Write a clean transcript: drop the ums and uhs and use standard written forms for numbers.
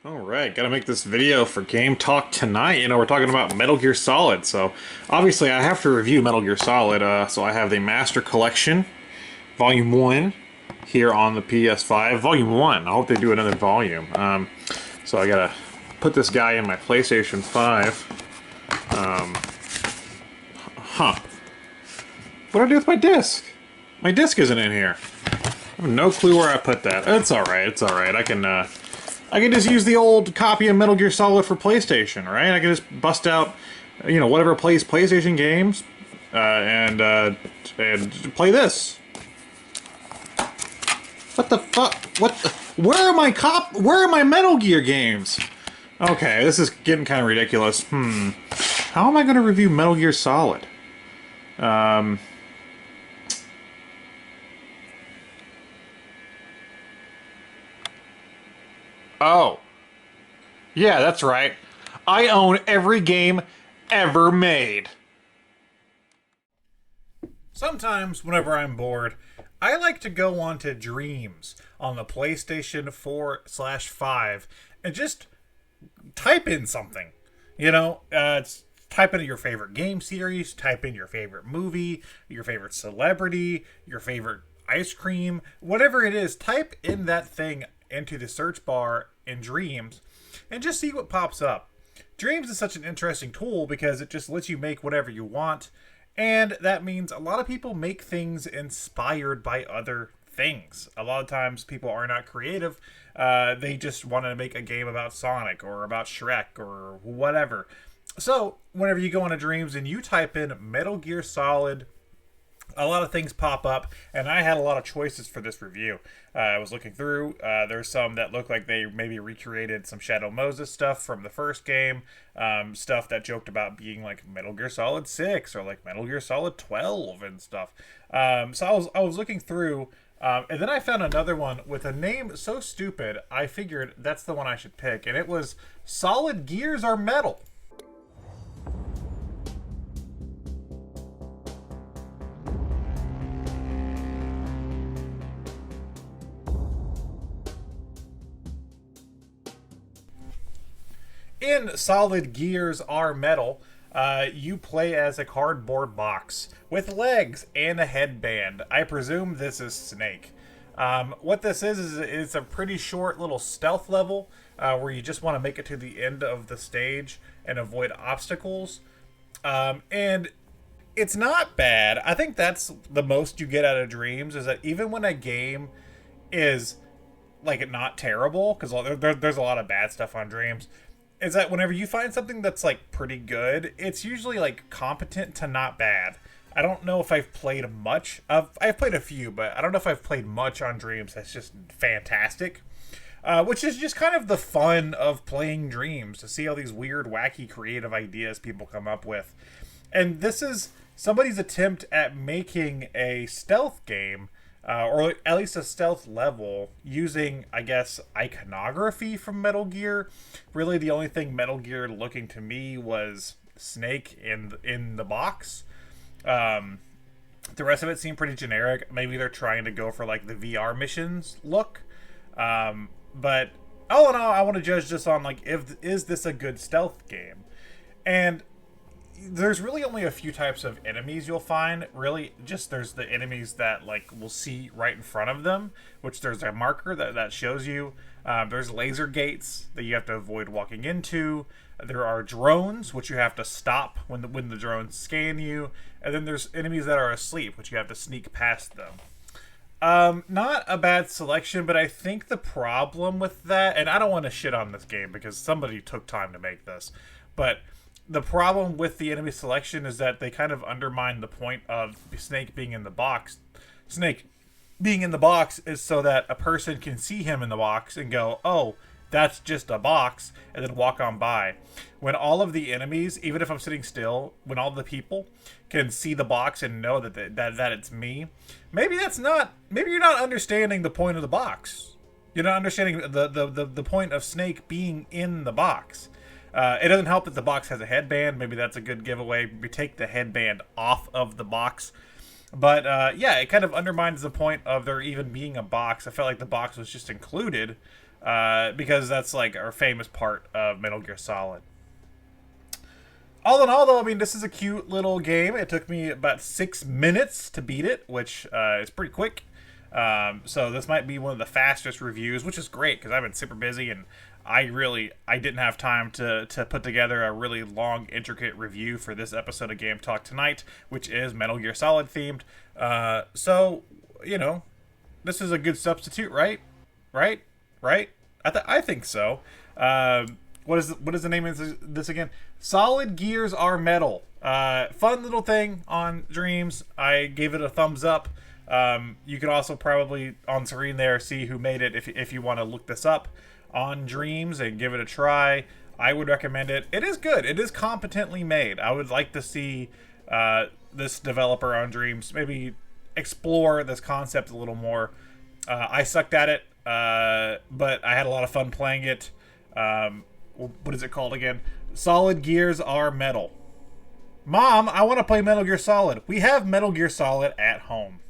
All right, gotta make this video for Game Talk tonight. We're talking about Metal Gear Solid. So, obviously, I have to review Metal Gear Solid. So, I have the Master Collection, Volume 1, here on the PS5. Volume 1. I hope they do another volume. So, I gotta put this guy in my PlayStation 5. Huh. What do I do with my disc? My disc isn't in here. I have no clue where I put that. It's alright, it's alright. I can just use the old copy of Metal Gear Solid for PlayStation, right? I can just bust out, whatever plays PlayStation games, and play this. What the fuck? Where are my Metal Gear games? Okay, this is getting kind of ridiculous. How am I going to review Metal Gear Solid? Oh. Yeah, that's right. I own every game ever made. Sometimes, whenever I'm bored, I like to go on to Dreams on the PlayStation 4/5 and just type in something. Type in your favorite game series, type in your favorite movie, your favorite celebrity, your favorite ice cream, whatever it is, type in that thing into the search bar in Dreams and just see what pops up. Dreams is such an interesting tool because it just lets you make whatever you want, and that means a lot of people make things inspired by other things. A lot of times people are not creative. They just want to make a game about Sonic or about Shrek or whatever. So whenever you go into Dreams and you type in Metal Gear Solid, a lot of things pop up, and I had a lot of choices for this review. I was looking through. There's some that look like they maybe recreated some Shadow Moses stuff from the first game, stuff that joked about being like Metal Gear Solid 6 or like Metal Gear Solid 12 and stuff. So I was looking through, and then I found another one with a name so stupid, I figured that's the one I should pick, and it was Solid Gears Are Metal. In Solid Gears Are Metal, you play as a cardboard box with legs and a headband. I presume this is Snake. What this is it's a pretty short little stealth level where you just want to make it to the end of the stage and avoid obstacles. And it's not bad. I think that's the most you get out of Dreams, is that even when a game is like not terrible, because there's a lot of bad stuff on Dreams, is that whenever you find something that's like pretty good, it's usually like competent to not bad. I don't know if I've played much of. I've played a few, but I don't know if I've played much on Dreams that's just fantastic. Which is just kind of the fun of playing Dreams, to see all these weird, wacky, creative ideas people come up with. And this is somebody's attempt at making a stealth game, or at least a stealth level, using, I guess, iconography from Metal Gear. Really, the only thing Metal Gear looking to me was Snake in the box. The rest of it seemed pretty generic. Maybe they're trying to go for like the VR missions look. But all in all, I want to judge this on like, is this a good stealth game? And there's really only a few types of enemies you'll find. Really, just there's the enemies that like will see right in front of them, which there's a marker that shows you. There's laser gates that you have to avoid walking into. There are drones, which you have to stop when the drones scan you. And then there's enemies that are asleep, which you have to sneak past them. Not a bad selection, but I think the problem with that, and I don't want to shit on this game because somebody took time to make this, but the problem with the enemy selection is that they kind of undermine the point of Snake being in the box. Snake being in the box is so that a person can see him in the box and go, oh, that's just a box, and then walk on by. When all of the enemies, even if I'm sitting still, when all the people can see the box and know that it's me, maybe you're not understanding the point of the box. You're not understanding the point of Snake being in the box. It doesn't help that the box has a headband. Maybe that's a good giveaway. We take the headband off of the box. But yeah, it kind of undermines the point of there even being a box. I felt like the box was just included because that's like our famous part of Metal Gear Solid. All in all, though, I mean, this is a cute little game. It took me about 6 minutes to beat it, which is pretty quick. So this might be one of the fastest reviews, which is great because I've been super busy and I didn't have time to put together a really long, intricate review for this episode of Game Talk Tonight, which is Metal Gear Solid themed. So, you know, this is a good substitute, right? Right? I think so. What is the name of this again? Solid Gears Are Metal. Fun little thing on Dreams. I gave it a thumbs up. You can also probably on screen there see who made it if you want to look this up on Dreams and give it a try. I would recommend it. It is good. It is competently made. I would like to see this developer on Dreams maybe explore this concept a little more. I sucked at it, but I had a lot of fun playing it. What is it called again? Solid Gears Are Metal. Mom, I want to play Metal Gear Solid. We have Metal Gear Solid at home.